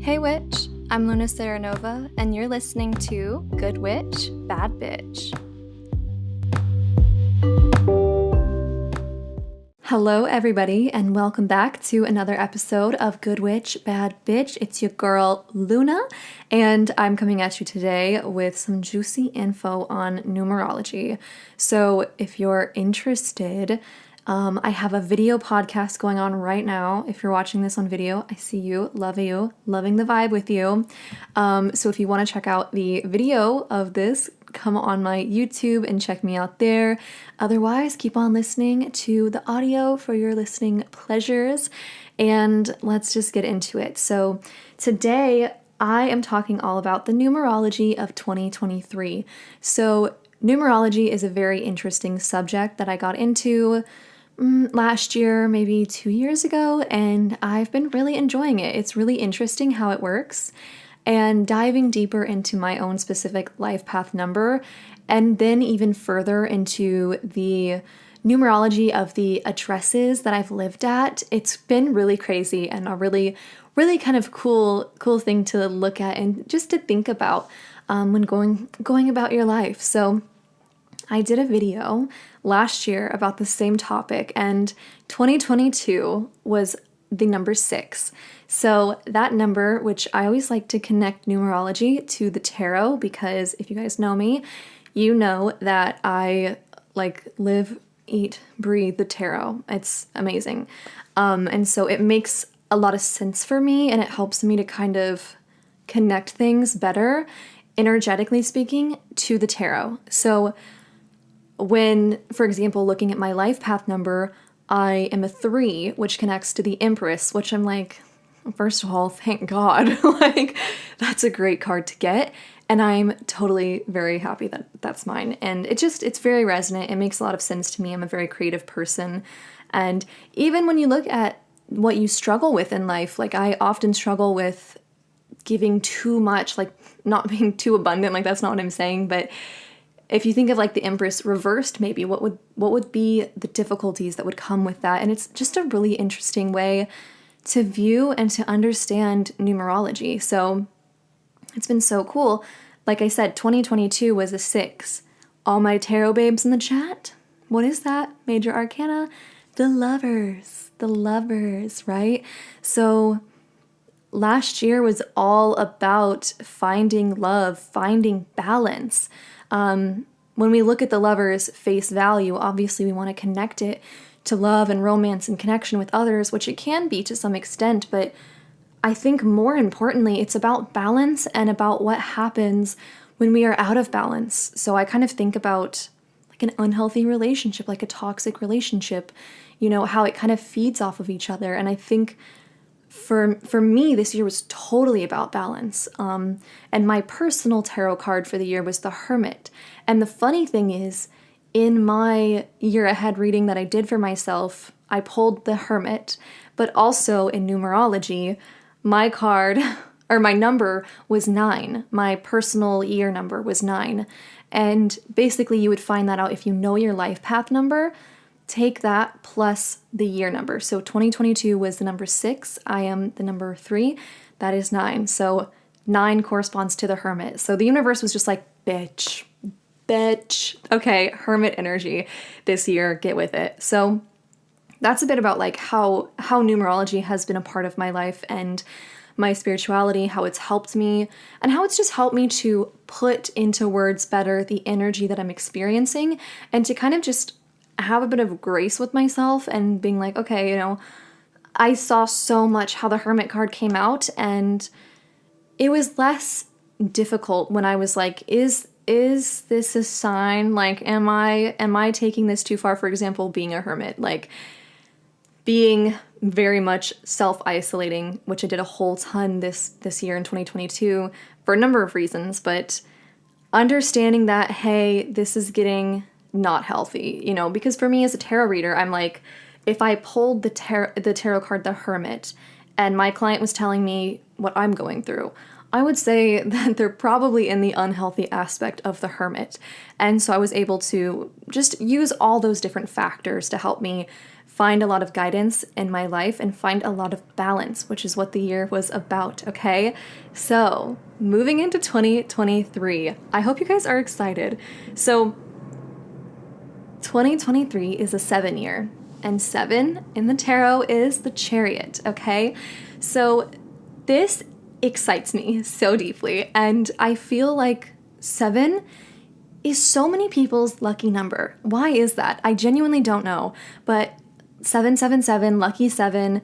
Hey Witch, I'm Luna Seranova, and you're listening to Good Witch, Bad Bitch. Hello everybody, and welcome back to another episode of Good Witch, Bad Bitch. It's your girl Luna, and I'm coming at you today with some juicy info on numerology. So if you're interested, I have a video podcast going on right now. If you're watching this on video, I see you, loving the vibe with you. So if you want to check out the video of this, come on my YouTube and check me out there. Otherwise, keep on listening to the audio for your listening pleasures, and let's just get into it. So today I am talking all about the numerology of 2023. So numerology is a very interesting subject that I got into last year, maybe 2 years ago, and I've been really enjoying it. It's really interesting how it works, and diving deeper into my own specific life path number, and then even further into the numerology of the addresses that I've lived at. It's been really crazy and a really kind of cool thing to look at and just to think about when going about your life. So I did a video last year about the same topic, and 2022 was the number 6. So that number, which I always like to connect numerology to the tarot, because if you guys know me, you know that I live, eat, breathe the tarot. It's amazing. And so it makes a lot of sense for me, and it helps me to kind of connect things better, energetically speaking, to the tarot. So when, for example, looking at my life path number, I am a 3, which connects to the Empress, which I'm like, first of all, thank God. That's a great card to get. And I'm totally very happy that that's mine. And it's very resonant. It makes a lot of sense to me. I'm a very creative person. And even when you look at what you struggle with in life, I often struggle with giving too much, not being too abundant. That's not what I'm saying, but if you think of the Empress reversed, maybe what would be the difficulties that would come with that? And it's just a really interesting way to view and to understand numerology. So it's been so cool. Like I said, 2022 was a 6. All my tarot babes in the chat, what is that? Major Arcana? The lovers, right? So last year was all about finding love, finding balance. When we look at the Lovers face value, obviously we want to connect it to love and romance and connection with others, which it can be to some extent, but I think more importantly, it's about balance and about what happens when we are out of balance. So I kind of think about an unhealthy relationship, a toxic relationship, how it kind of feeds off of each other. And I think for me, this year was totally about balance. And my personal tarot card for the year was the Hermit. And the funny thing is, in my year ahead reading that I did for myself, I pulled the Hermit, but also in numerology, my card, or my number was 9. My personal year number was 9. And basically you would find that out if you know your life path number. Take that plus the year number. So 2022 was the number 6. I am the number 3. That is 9. So 9 corresponds to the Hermit. So the universe was just like, bitch. Okay, Hermit energy this year. Get with it. So that's a bit about how numerology has been a part of my life and my spirituality, how it's helped me, and how it's just helped me to put into words better the energy that I'm experiencing, and to kind of just have a bit of grace with myself and being like, okay, I saw so much how the Hermit card came out, and it was less difficult when I was like, is this a sign? Am I taking this too far? For example, being a hermit, being very much self-isolating, which I did a whole ton this year in 2022 for a number of reasons, but understanding that, hey, this is getting not healthy, because for me as a tarot reader, I'm like, if I pulled the tarot card, the Hermit, and my client was telling me what I'm going through, I would say that they're probably in the unhealthy aspect of the hermit. And so I was able to just use all those different factors to help me find a lot of guidance in my life and find a lot of balance, which is what the year was about, okay? So, moving into 2023, I hope you guys are excited. So, 2023 is a 7 year, and 7 in the tarot is the Chariot, okay? So, this excites me so deeply, and I feel like 7 is so many people's lucky number. Why is that? I genuinely don't know, but 777, lucky 7,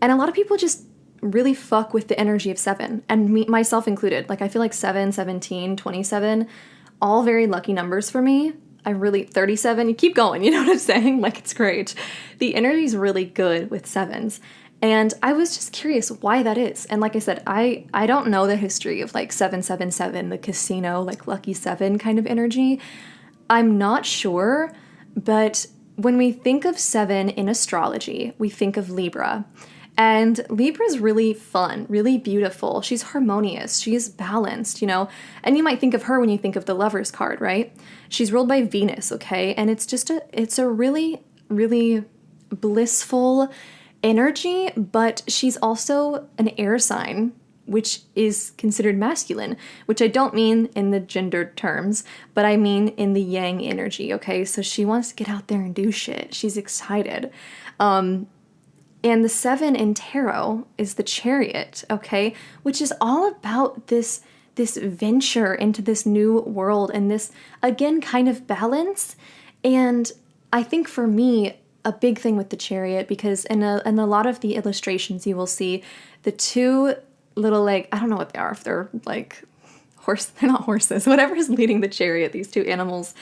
and a lot of people just really fuck with the energy of 7, and me, myself included. Like, I feel like 7, 17, 27, all very lucky numbers for me. 37, you keep going, you know what I'm saying? Like, it's great. The energy is really good with 7s. And I was just curious why that is. And like I said, I don't know the history of like 777, the casino, like lucky 7 kind of energy. I'm not sure, but when we think of 7 in astrology, we think of Libra. And Libra's really fun, really beautiful. She's harmonious. She's balanced, you know? And you might think of her when you think of the Lover's card, right? She's ruled by Venus, okay? And it's a really, really blissful energy, but she's also an air sign, which is considered masculine, which I don't mean in the gendered terms, but I mean in the yang energy, okay? So she wants to get out there and do shit. She's excited. And the 7 in tarot is the Chariot, okay? Which is all about this venture into this new world and this, again, kind of balance. And I think for me, a big thing with the Chariot, because in a lot of the illustrations you will see the two little, like, I don't know what they are, if they're like they're not horses, whatever is leading the chariot, these two animals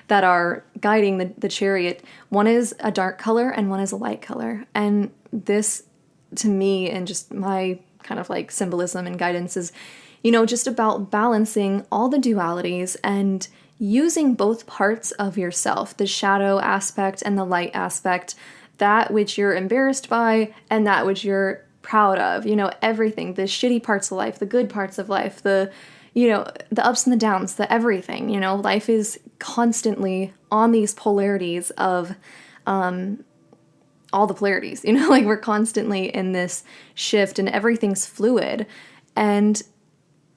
that are guiding the chariot, one is a dark color and one is a light color. And this, to me, and just my kind of like symbolism and guidance is, you know, just about balancing all the dualities and using both parts of yourself, the shadow aspect and the light aspect, that which you're embarrassed by and that which you're proud of, you know, everything, the shitty parts of life, the good parts of life, the, you know, the ups and the downs, the everything, you know, life is constantly on these polarities of, all the polarities, you know, like we're constantly in this shift and everything's fluid. And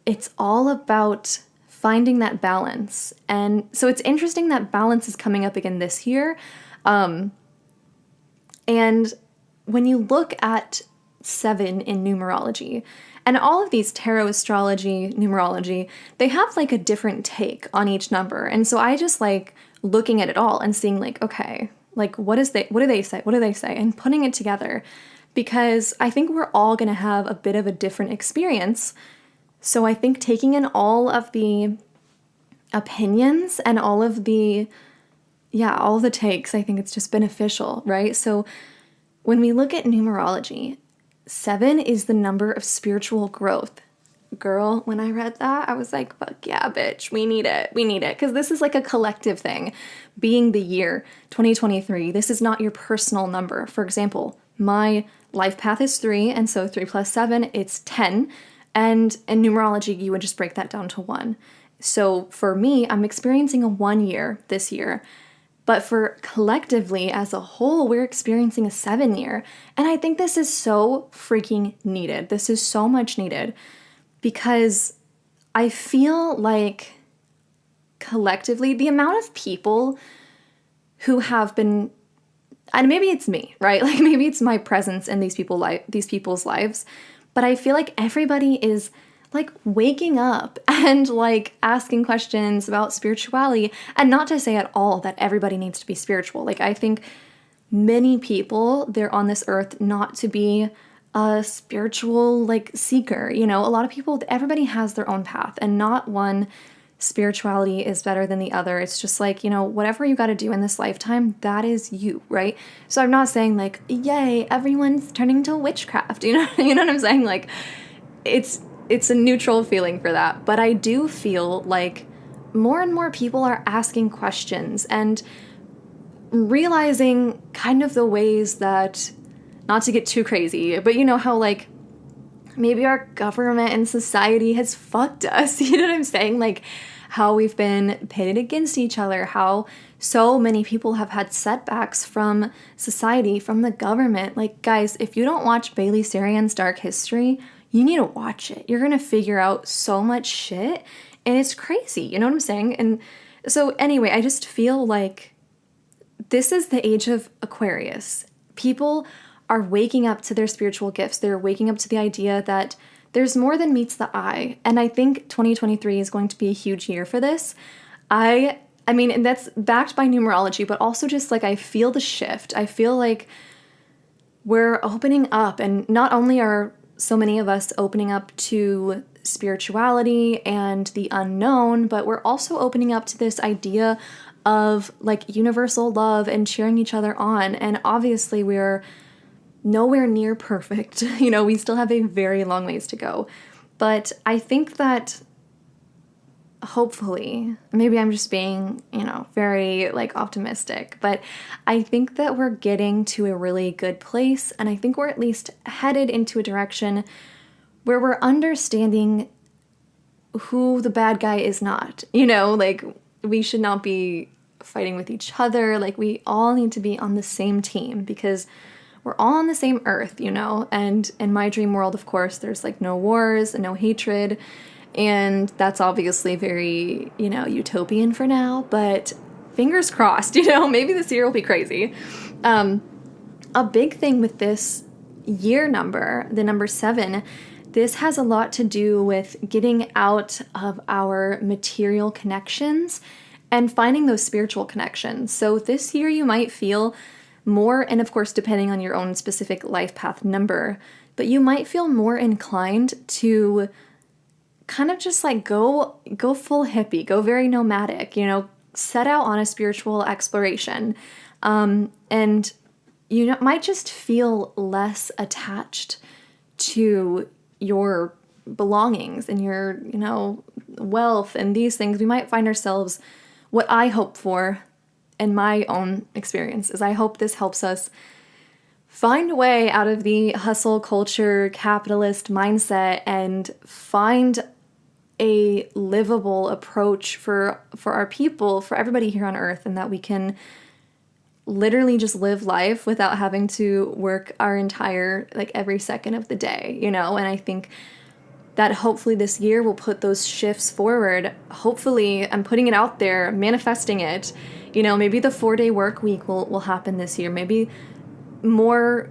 it's all about finding that balance. And so it's interesting that balance is coming up again this year. And when you look at 7 in numerology, and all of these tarot, astrology, numerology, they have like a different take on each number. And so I just like looking at it all and seeing like, okay, like what do they say? And putting it together, because I think we're all going to have a bit of a different experience. So I think taking in all of the opinions and all of the takes, I think it's just beneficial, right? So when we look at numerology, 7 is the number of spiritual growth. Girl, when I read that, I was like, fuck yeah, bitch, we need it. Because this is like a collective thing. Being the year 2023, this is not your personal number. For example, my life path is 3, and so 3 plus 7, it's 10. And in numerology, you would just break that down to 1. So for me, I'm experiencing a 1 year this year. But for collectively, as a whole, we're experiencing a 7 year. And I think this is so freaking needed. This is so much needed. Because I feel like collectively, the amount of people who have been, and maybe it's me, right? Like maybe it's my presence in these people's lives, but I feel like everybody is like waking up and like asking questions about spirituality, and not to say at all that everybody needs to be spiritual. Like I think many people, they're on this earth not to be a spiritual like seeker, you know. A lot of people, everybody has their own path, and not one spirituality is better than the other. It's just like, you know, whatever you got to do in this lifetime, that is you, right? So I'm not saying like, yay, everyone's turning to witchcraft, you know what I'm saying? Like it's a neutral feeling for that, but I do feel like more and more people are asking questions and realizing kind of the ways that, not to get too crazy, but you know how like maybe our government and society has fucked us. You know what I'm saying? Like how we've been pitted against each other, how so many people have had setbacks from society, from the government. Like, guys, if you don't watch Bailey Sarian's Dark History, you need to watch it. You're going to figure out so much shit, and it's crazy. You know what I'm saying? And so anyway, I just feel like this is the age of Aquarius. People are waking up to their spiritual gifts. They're waking up to the idea that there's more than meets the eye. And I think 2023 is going to be a huge year for this. I mean, and that's backed by numerology, but also just like I feel the shift. I feel like we're opening up, and not only are so many of us opening up to spirituality and the unknown, but we're also opening up to this idea of like universal love and cheering each other on. And obviously we're nowhere near perfect. You know, we still have a very long ways to go. But I think that hopefully, maybe I'm just being, you know, very like optimistic, but I think that we're getting to a really good place. And I think we're at least headed into a direction where we're understanding who the bad guy is not. You know, like we should not be fighting with each other. Like we all need to be on the same team because we're all on the same earth, you know? And in my dream world, of course, there's like no wars and no hatred. And that's obviously very, you know, utopian for now, but fingers crossed, you know, maybe this year will be crazy. A big thing with this year number, the number 7, this has a lot to do with getting out of our material connections and finding those spiritual connections. So this year you might feel more, and of course, depending on your own specific life path number, but you might feel more inclined to kind of just like go full hippie, go very nomadic, you know, set out on a spiritual exploration. And you might just feel less attached to your belongings and your, you know, wealth and these things. We might find ourselves, what I hope for in my own experience is I hope this helps us find a way out of the hustle culture, capitalist mindset and find a livable approach for our people, for everybody here on earth, and that we can literally just live life without having to work our entire, like every second of the day, you know? And I think that hopefully this year will put those shifts forward. Hopefully, I'm putting it out there, manifesting it. You know, maybe the 4-day work week will happen this year. Maybe more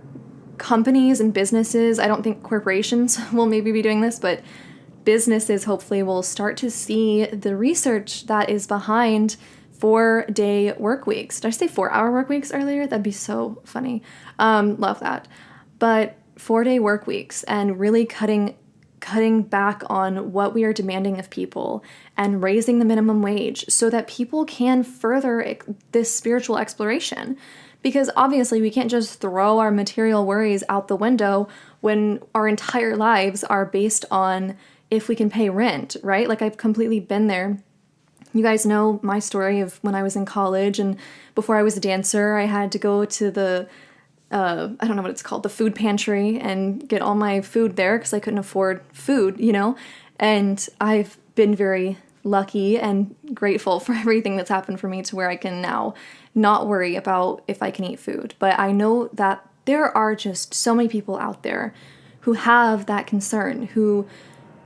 companies and businesses, I don't think corporations will maybe be doing this, but businesses hopefully will start to see the research that is behind 4-day work weeks. Did I say 4-hour work weeks earlier? That'd be so funny. Love that. But 4-day work weeks and really cutting back on what we are demanding of people and raising the minimum wage so that people can further this spiritual exploration. Because obviously we can't just throw our material worries out the window when our entire lives are based on if we can pay rent, right? Like I've completely been there. You guys know my story of when I was in college and before I was a dancer, I had to go to the I don't know what it's called, the food pantry and get all my food there because I couldn't afford food, you know? And I've been very lucky and grateful for everything that's happened for me to where I can now not worry about if I can eat food. But I know that there are just so many people out there who have that concern, who,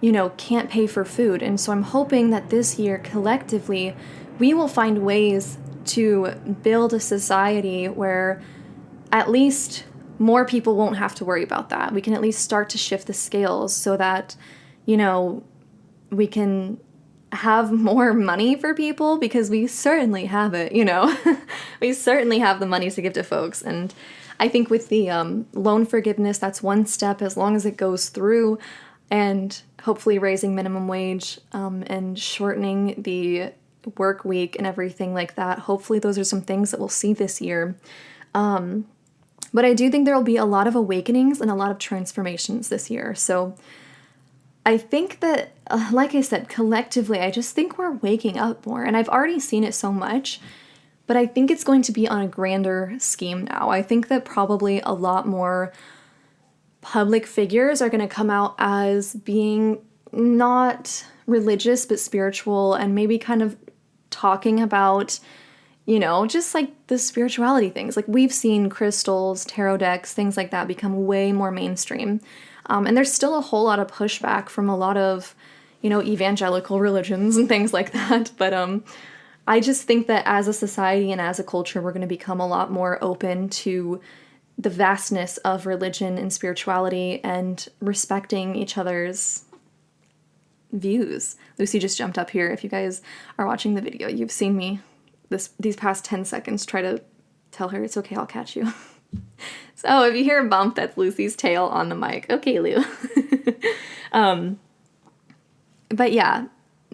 you know, can't pay for food. And so I'm hoping that this year, collectively, we will find ways to build a society where at least more people won't have to worry about that. We can at least start to shift the scales so that, you know, we can have more money for people because we certainly have it, you know. We certainly have the money to give to folks. And I think with the loan forgiveness, that's one step as long as it goes through, and hopefully raising minimum wage and shortening the work week and everything like that. Hopefully those are some things that we'll see this year. But I do think there will be a lot of awakenings and a lot of transformations this year. So I think that, like I said, collectively, I just think we're waking up more. And I've already seen it so much, but I think it's going to be on a grander scheme now. I think that probably a lot more public figures are going to come out as being not religious but spiritual, and maybe kind of talking about, you know, just like the spirituality things. Like we've seen crystals, tarot decks, things like that become way more mainstream. And there's still a whole lot of pushback from a lot of, you know, evangelical religions and things like that. But I just think that as a society and as a culture, we're going to become a lot more open to the vastness of religion and spirituality and respecting each other's views. Lucy just jumped up here. If you guys are watching the video, you've seen me these past 10 seconds try to tell her it's okay, I'll catch you. So if you hear a bump, that's Lucy's tail on the mic. Okay, Lou. But yeah,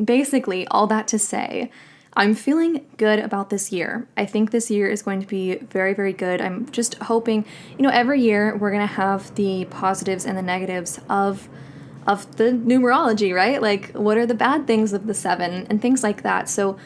basically all that to say, I'm feeling good about this year. I think this year is going to be very, very good. I'm just hoping, you know, every year we're going to have the positives and the negatives of the numerology, right? Like, what are the bad things of the 7 and things like that. So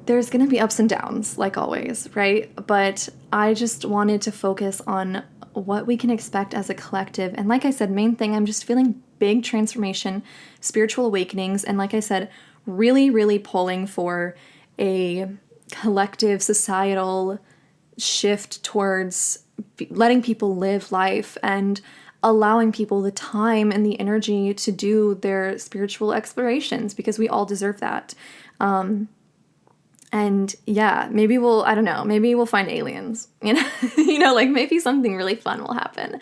there's going to be ups and downs, like always, right? But I just wanted to focus on what we can expect as a collective. And like I said, main thing, I'm just feeling big transformation, spiritual awakenings, and like I said, really, really pulling for a collective societal shift towards letting people live life and allowing people the time and the energy to do their spiritual explorations, because we all deserve that. And yeah, maybe I don't know, maybe we'll find aliens, you know, like maybe something really fun will happen.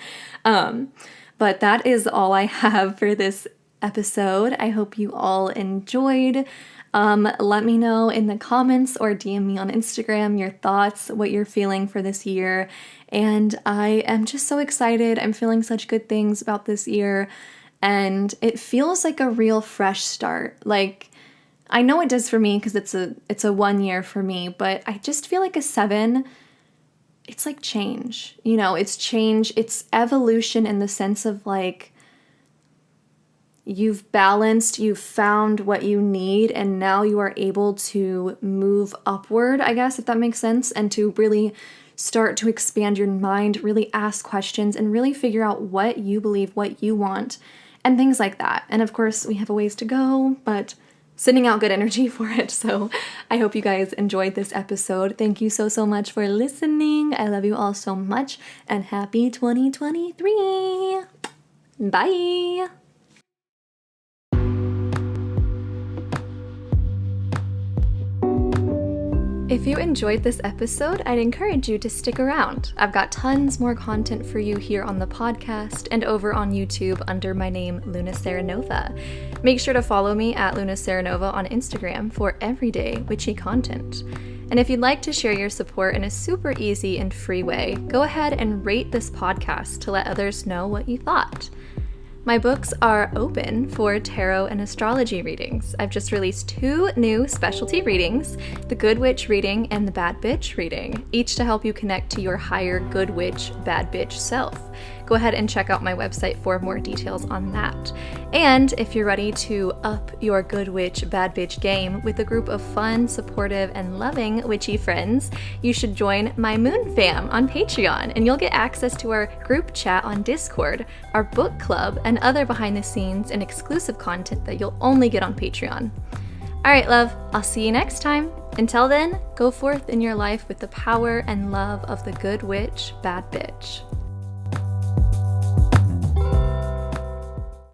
But that is all I have for this episode. I hope you all enjoyed. Let me know in the comments or DM me on Instagram your thoughts, what you're feeling for this year. And I am just so excited. I'm feeling such good things about this year. And it feels like a real fresh start. Like, I know it does for me because it's a 1 year for me, but I just feel like a 7, it's like change. You know, it's change, it's evolution in the sense of like, you've balanced, you've found what you need, and now you are able to move upward, I guess, if that makes sense, and to really start to expand your mind, really ask questions, and really figure out what you believe, what you want, and things like that. And of course, we have a ways to go, but sending out good energy for it. So I hope you guys enjoyed this episode. Thank you so, so much for listening. I love you all so much, and happy 2023. Bye. If you enjoyed this episode, I'd encourage you to stick around. I've got tons more content for you here on the podcast and over on YouTube under my name, Luna Seranova. Make sure to follow me at Luna Seranova on Instagram for everyday witchy content. And if you'd like to share your support in a super easy and free way, go ahead and rate this podcast to let others know what you thought. My books are open for tarot and astrology readings. I've just released 2 new specialty readings, the Good Witch reading and the Bad Bitch reading, each to help you connect to your higher good witch, bad bitch self. Go ahead and check out my website for more details on that. And if you're ready to up your good witch, bad bitch game with a group of fun, supportive, and loving witchy friends, you should join my Moon Fam on Patreon, and you'll get access to our group chat on Discord, our book club, and other behind the scenes and exclusive content that you'll only get on Patreon. All right, love, I'll see you next time. Until then, go forth in your life with the power and love of the good witch, bad bitch.